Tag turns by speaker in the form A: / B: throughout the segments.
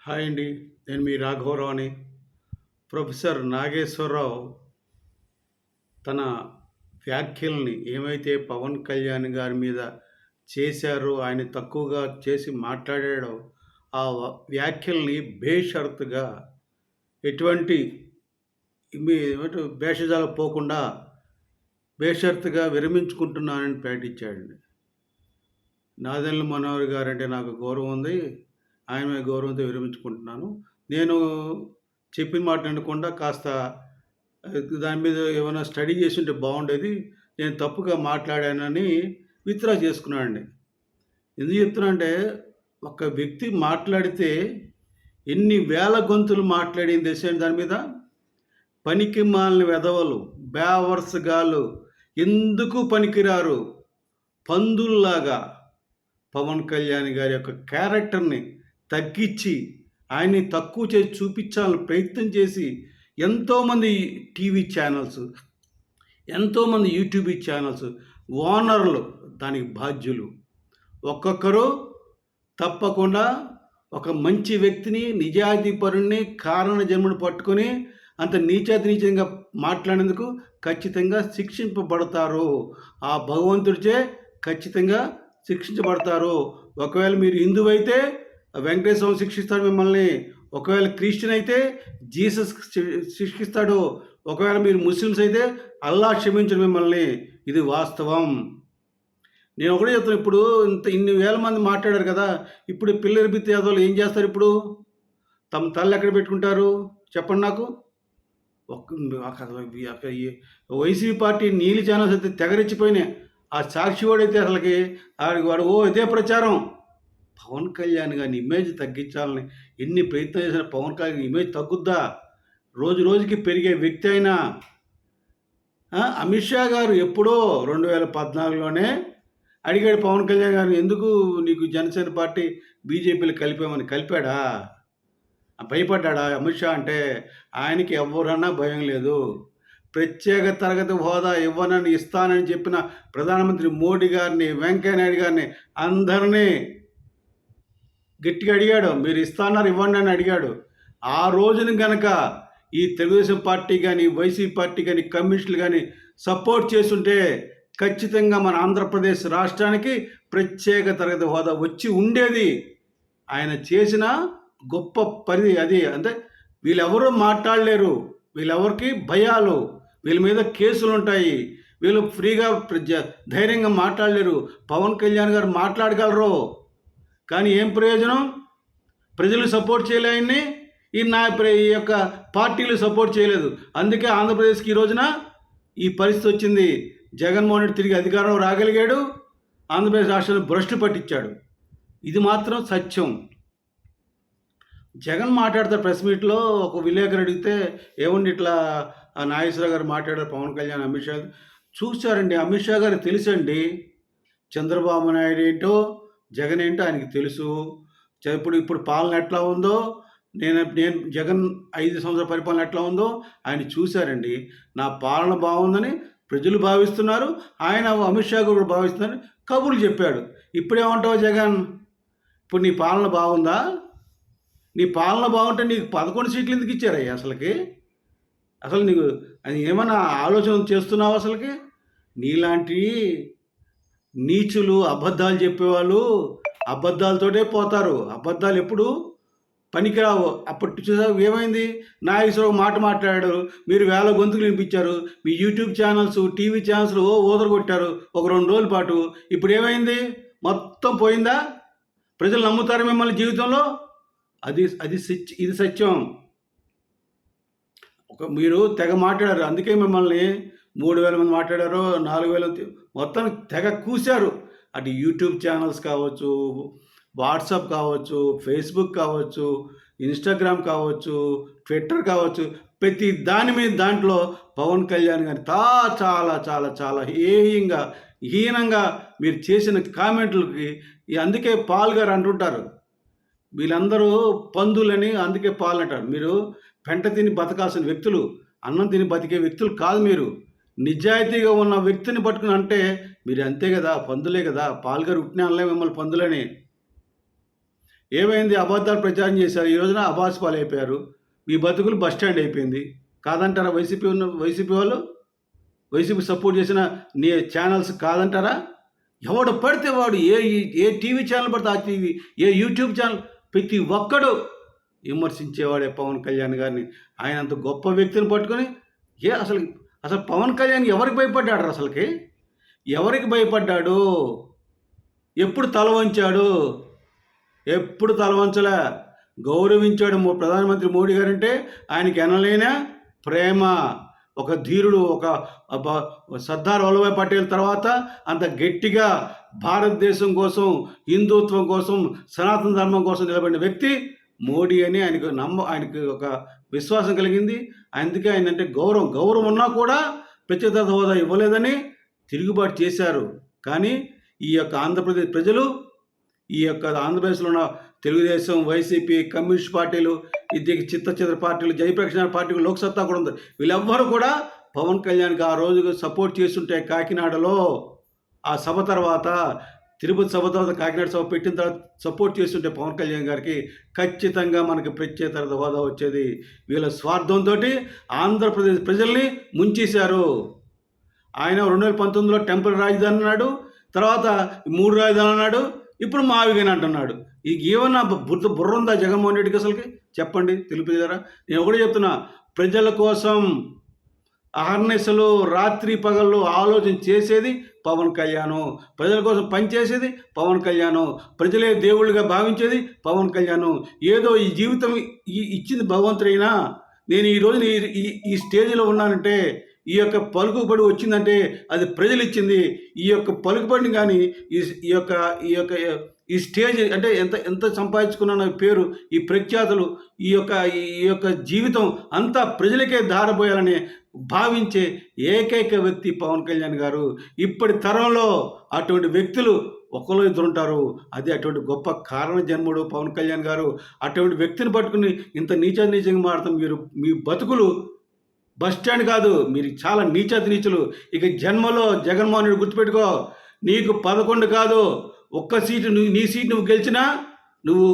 A: Hi అండి. నేను మీ రాఘవరావుని. Professor Nageswararao తన వ్యాఖ్యల్ని ఏమైతే పవన్ కళ్యాణ్ గారి మీద చేశారో, ఆయన తక్కువగా చేసి మాట్లాడాడో, ఆ వ్యాఖ్యల్ని బేషరతుగా ఎటువంటి ఏమంటే భేషజాలకు పోకుండా బేషరతుగా విరమించుకుంటున్నానని ప్రకటించాడండి. నాదెండ్ల మనోహర్ గారంటే నాకు గౌరవం ఉంది. ఆయన మీద గౌరవంతో విరమించుకుంటున్నాను. నేను చెప్పిన మాట వినకుండా కాస్త దాని మీద ఏమైనా స్టడీ చేసుంటే బాగుండేది. నేను తప్పుగా మాట్లాడానని విత్‌డ్రా చేసుకున్నాడండి. ఎందుకు చెప్తున్నా అంటే, ఒక వ్యక్తి మాట్లాడితే ఎన్ని వేల గొంతులు మాట్లాడింది తెలుసా దాని మీద? పనికిమాలిన వెధవలు, బేవర్స్‌గాళ్ళు, ఎందుకు పనికిరారు పందుల్లాగా పవన్ కళ్యాణ్ గారి యొక్క క్యారెక్టర్‌ని తగ్గించి, ఆయన్ని తక్కువ చేసి చూపించాలని ప్రయత్నం చేసి ఎంతోమంది టీవీ ఛానల్స్, ఎంతోమంది యూట్యూబ్ ఛానల్స్ ఓనర్లు దానికి బాధ్యులు. ఒక్కొక్కరు తప్పకుండా ఒక మంచి వ్యక్తిని, నిజాయితీపరుణ్ణి, కారణ జన్మను పట్టుకొని అంత నీచంగా మాట్లాడేందుకు ఖచ్చితంగా శిక్షింపబడతారు. ఆ భగవంతుడిచే ఖచ్చితంగా శిక్షించబడతారు. ఒకవేళ మీరు హిందువైతే వెంకటేశ్వర స్వామి శిక్షిస్తాడు మిమ్మల్ని. ఒకవేళ క్రిస్టియన్ అయితే జీసస్ శిక్షిస్తాడు. ఒకవేళ మీరు ముస్లిమ్స్ అయితే అల్లా క్షమించడు మిమ్మల్ని. ఇది వాస్తవం. నేను ఒకటే చెప్తాను, ఇప్పుడు ఇన్ని వేల మంది మాట్లాడారు కదా, ఇప్పుడు పిల్లల బిత్తి యాదవులు ఏం చేస్తారు? ఇప్పుడు తమ తల్లి ఎక్కడ పెట్టుకుంటారు చెప్పండి నాకు. వైసీపీ పార్టీ నీలి ఛానల్స్ అయితే తెగరెచ్చిపోయినాయి. ఆ సాక్షి వాడైతే అసలుకి వాడు ఇదే ప్రచారం. పవన్ కళ్యాణ్ గారిని ఇమేజ్ తగ్గించాలని ఎన్ని ప్రయత్నం చేసినా పవన్ కళ్యాణ్ ఇమేజ్ తగ్గుద్దా? రోజు రోజుకి పెరిగే వ్యక్తి అయినా. అమిత్ షా గారు ఎప్పుడో 2014లోనే అడిగాడు పవన్ కళ్యాణ్ గారిని, ఎందుకు నీకు జనసేన పార్టీ బీజేపీలు కలిపామని. కలిపాడా? భయపడ్డా అమిత్ షా అంటే? ఆయనకి ఎవరన్నా భయం లేదు. ప్రత్యేక తరగతి హోదా ఇవ్వనని ఇస్తానని చెప్పిన ప్రధానమంత్రి మోడీ గారిని, వెంకయ్య నాయుడు గారిని అందరినీ గట్టిగా అడిగాడు, మీరు ఇస్తాన్నారు ఇవ్వండి అని అడిగాడు. ఆ రోజున కనుక ఈ తెలుగుదేశం పార్టీ కానీ, వైసీపీ పార్టీ కానీ, కమ్యూనిస్టులు కానీ సపోర్ట్ చేస్తుంటే ఖచ్చితంగా మన ఆంధ్రప్రదేశ్ రాష్ట్రానికి ప్రత్యేక తరగతి హోదా వచ్చి ఉండేది. ఆయన చేసిన గొప్ప పని అది. అంటే వీళ్ళెవరూ మాట్లాడలేరు, వీళ్ళెవరికి భయాలు, వీళ్ళ మీద కేసులు ఉంటాయి, వీళ్ళు ఫ్రీగా ధైర్యంగా మాట్లాడలేరు. పవన్ కళ్యాణ్ గారు మాట్లాడగలరు, కానీ ఏం ప్రయోజనం? ప్రజలు సపోర్ట్ చేయలే ఆయన్ని, ఈ యొక్క పార్టీలు సపోర్ట్ చేయలేదు. అందుకే ఆంధ్రప్రదేశ్కి ఈ రోజున ఈ పరిస్థితి వచ్చింది. జగన్మోహన్ రెడ్డి తిరిగి అధికారం రాగలిగాడు, ఆంధ్రప్రదేశ్ రాష్ట్రాన్ని భ్రష్టు పట్టించాడు. ఇది మాత్రం సత్యం. జగన్ మాట్లాడతారు ప్రెస్ మీట్లో. ఒక విలేకరు అడిగితే, ఏమండి ఇట్లా నాగేశ్వరరావు గారు మాట్లాడారు పవన్ కళ్యాణ్ అమిత్ షా చూశారండి. అమిత్ షా గారు తెలుసండి చంద్రబాబు నాయుడు ఏంటో, జగన్ ఏంటో ఆయనకి తెలుసు. ఇప్పుడు పాలన ఎట్లా ఉందో, నేను జగన్ 5 సంవత్సరాల పరిపాలన ఎట్లా ఉందో ఆయన చూశారండి. నా పాలన బాగుందని ప్రజలు భావిస్తున్నారు, ఆయన అమిత్ షా కూడా భావిస్తున్నారు, కబుర్లు చెప్పాడు. ఇప్పుడేమంటావు జగన్? ఇప్పుడు నీ పాలన బాగుందా? నీ పాలన బాగుంటే నీకు 11 సీట్లు ఎందుకు ఇచ్చారయ్యా అసలుకి? అసలు నీకు అది ఏమైనా ఆలోచన చేస్తున్నావు అసలుకి? నీలాంటి నీచులు, అబద్ధాలు చెప్పేవాళ్ళు అబద్ధాలతోటే పోతారు. అబద్ధాలు ఎప్పుడు పనికిరావు. అప్పటి చూసావు ఏమైంది? నాగేశ్వరరావు మాట మాట్లాడాడు, మీరు వేల గొంతులు వినిపించారు, మీ యూట్యూబ్ ఛానల్స్, టీవీ ఛానల్స్ కొట్టారు ఒక 2 రోజుల పాటు. ఇప్పుడు ఏమైంది? మొత్తం పోయిందా? ప్రజలు నమ్ముతారు మిమ్మల్ని జీవితంలో? ఇది సత్యం. మీరు తెగ మాట్లాడారు, అందుకే మిమ్మల్ని 3000 మంది మాట్లాడారు, 4000 మొత్తం తెగ కూశారు. అటు యూట్యూబ్ ఛానల్స్ కావచ్చు, వాట్సాప్ కావచ్చు, ఫేస్బుక్ కావచ్చు, ఇన్స్టాగ్రామ్ కావచ్చు, ట్విట్టర్ కావచ్చు, ప్రతి దాని మీద దాంట్లో పవన్ కళ్యాణ్ గారి చాలా చాలా చాలా హీనంగా మీరు చేసిన కామెంట్లకి అందుకే పాల్ గారు అంటుంటారు, వీళ్ళందరూ పందులని, అందుకే పాల్ అంటారు. మీరు పెంట తిని బతకాల్సిన వ్యక్తులు, అన్నం తిని బతికే వ్యక్తులు కాదు. మీరు నిజాయితీగా ఉన్న వ్యక్తిని పట్టుకుని అంటే మీరు అంతే కదా, పందులే కదా. పాల్ గారు ఉట్టిన అనలే మిమ్మల్ని పందులని. ఏమైంది? అబద్ధాలు ప్రచారం చేశారు. ఈ రోజున అబాస్ పాలైపోయారు. మీ బతుకులు బస్ స్టాండ్ అయిపోయింది. కాదంటారా వైసీపీ వాళ్ళు? వైసీపీ సపోర్ట్ చేసిన ఛానల్స్ కాదంటారా? ఎవడు పడితే వాడు ఏ టీవీ ఛానల్ పడితే ఆ టీవీ, ఏ యూట్యూబ్ ఛానల్, ప్రతి ఒక్కడు విమర్శించేవాడే పవన్ కళ్యాణ్ గారిని. ఆయన అంత గొప్ప వ్యక్తిని పట్టుకొని అసలు పవన్ కళ్యాణ్ ఎవరికి భయపడ్డాడు? అసలుకి ఎవరికి భయపడ్డాడు? ఎప్పుడు తల వంచాడు? ఎప్పుడు తల వంచలే. గౌరవించాడు ప్రధానమంత్రి మోడీ గారంటే ఆయనకి ఎనలేన ప్రేమ. ఒక ధీరుడు, ఒక సర్దార్ వల్లభాయ్ పటేల్ తర్వాత అంత గట్టిగా భారతదేశం కోసం, హిందుత్వం కోసం, సనాతన ధర్మం కోసం నిలబడిన వ్యక్తి మోడీ అని ఆయనకి ఒక విశ్వాసం కలిగింది. అందుకే ఆయన అంటే గౌరవం ఉన్నా కూడా ప్రత్యేక హోదా ఇవ్వలేదని తిరుగుబాటు చేశారు. కానీ ఈ యొక్క ఆంధ్రప్రదేశ్ ప్రజలు, ఈ యొక్క ఆంధ్రప్రదేశ్లో ఉన్న తెలుగుదేశం, వైసీపీ, కమ్యూనిస్ట్ పార్టీలు, ఇది చిత్ర పార్టీలు, జయప్రకాష్ పార్టీలు, లోక్సత్తా కూడా ఉంది, వీళ్ళెవ్వరూ కూడా పవన్ కళ్యాణ్కి ఆ రోజు సపోర్ట్ చేస్తుంటే కాకినాడలో ఆ సభ తర్వాత, తిరుపతి సభ తర్వాత, కాకినాడ సభ పెట్టిన తర్వాత సపోర్ట్ చేస్తుంటే పవన్ కళ్యాణ్ గారికి ఖచ్చితంగా మనకి ప్రత్యేక హోదా వచ్చేది. వీళ్ళ స్వార్థంతో ఆంధ్రప్రదేశ్ ప్రజల్ని ముంచేశారు. ఆయన 2019లో టెంపుల్ రాజధాని అన్నాడు, తర్వాత 3 రాజధానులు అన్నాడు, ఇప్పుడు మావిగాని అంటున్నాడు. ఏమన్నా బుర్ర ఉందా జగన్మోహన్ రెడ్డికి అసలుకి? చెప్పండి తెలుగు ప్రజలారా. నేను ఒకటే చెప్తున్నా, ప్రజల కోసం అహర్నిశలు, రాత్రి పగళ్ళు ఆలోచన చేసేది పవన్ కళ్యాణ్. ప్రజల కోసం పనిచేసేది పవన్ కళ్యాణ్. ప్రజలే దేవుళ్ళుగా భావించేది పవన్ కళ్యాణ్. ఏదో ఈ జీవితం ఇచ్చింది భగవంతుడైనా, నేను ఈ రోజున ఈ స్టేజ్లో ఉన్నానంటే, ఈ యొక్క పలుకుబడి వచ్చిందంటే అది ప్రజలు ఇచ్చింది. ఈ యొక్క పలుకుబడిని కానీ ఈ స్టేజ్ అంటే ఎంత సంపాదించుకున్న పేరు, ఈ ప్రఖ్యాతులు, ఈ యొక్క జీవితం అంతా ప్రజలకే దారబోయాలని భావించే ఏకైక వ్యక్తి పవన్ కళ్యాణ్ గారు. ఇప్పటి తరంలో అటువంటి వ్యక్తులు ఒకరు ఇద్దరు ఉంటారు. అది అటువంటి గొప్ప కారణ జన్ముడు పవన్ కళ్యాణ్ గారు. అటువంటి వ్యక్తిని పట్టుకుని ఇంత నీచంగా మాడతాం మీరు. మీ బతుకులు బస్ స్టాండ్ కాదు, మీరు చాలా నీచులు. ఇక జన్మలో జగన్మోహన్ రెడ్డి గుర్తుపెట్టుకో, నీకు 11 కాదు, ఒక్క సీటు, నీ సీటు నువ్వు గెలిచినా నువ్వు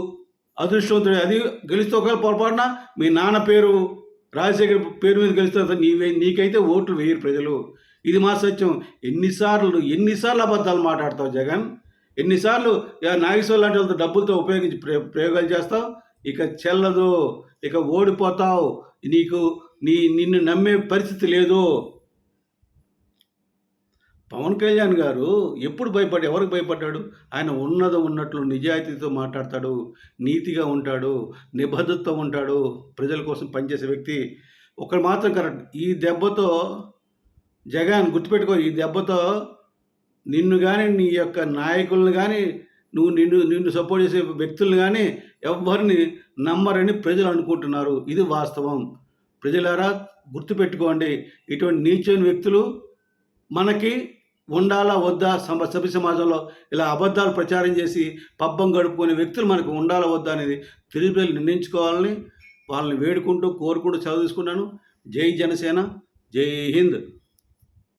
A: అదృష్టవంతుడు. అది గెలిస్తే ఒకవేళ పొరపాటున మీ నాన్న పేరు రాజశేఖర్ పేరు మీద గెలుస్తే నీకైతే ఓట్లు వేయరు ప్రజలు. ఇది మా సత్యం. ఎన్నిసార్లు అబద్ధాలు మాట్లాడతావు జగన్? ఎన్నిసార్లు నాగేశ్వర లాంటి వాళ్ళతో డబ్బులతో ఉపయోగించి ప్రయోగాలు చేస్తావు? ఇక చెల్లదు, ఇక ఓడిపోతావు. నిన్ను నమ్మే పరిస్థితి లేదు. పవన్ కళ్యాణ్ గారు ఎప్పుడు ఎవరికి భయపడ్డాడు? ఆయన ఉన్నట్లు నిజాయితీతో మాట్లాడతాడు, నీతిగా ఉంటాడు, నిబద్ధతతో ఉంటాడు, ప్రజల కోసం పనిచేసే వ్యక్తి. ఒకరు మాత్రం కరెక్ట్, ఈ దెబ్బతో జగన్ గుర్తుపెట్టుకో, ఈ దెబ్బతో నిన్ను కానీ, నీ యొక్క నాయకులను కానీ, నిన్ను సపోర్ట్ చేసే వ్యక్తులను కానీ ఎవరిని నమ్మరని ప్రజలు అనుకుంటున్నారు. ఇది వాస్తవం. ప్రజలారా గుర్తుపెట్టుకోండి, ఇటువంటి నీచైన వ్యక్తులు మనకి ఉండాలా వద్దా? సభ్య సమాజంలో ఇలా అబద్ధాలు ప్రచారం చేసి పబ్బం గడుపుకునే వ్యక్తులు మనకు ఉండాలా వద్దా అనేది తెలుగు ప్రజలు నిర్ణయించుకోవాలని వాళ్ళని కోరుకుంటూ సెలవు తీసుకున్నాను. జై జనసేన, జై హింద్.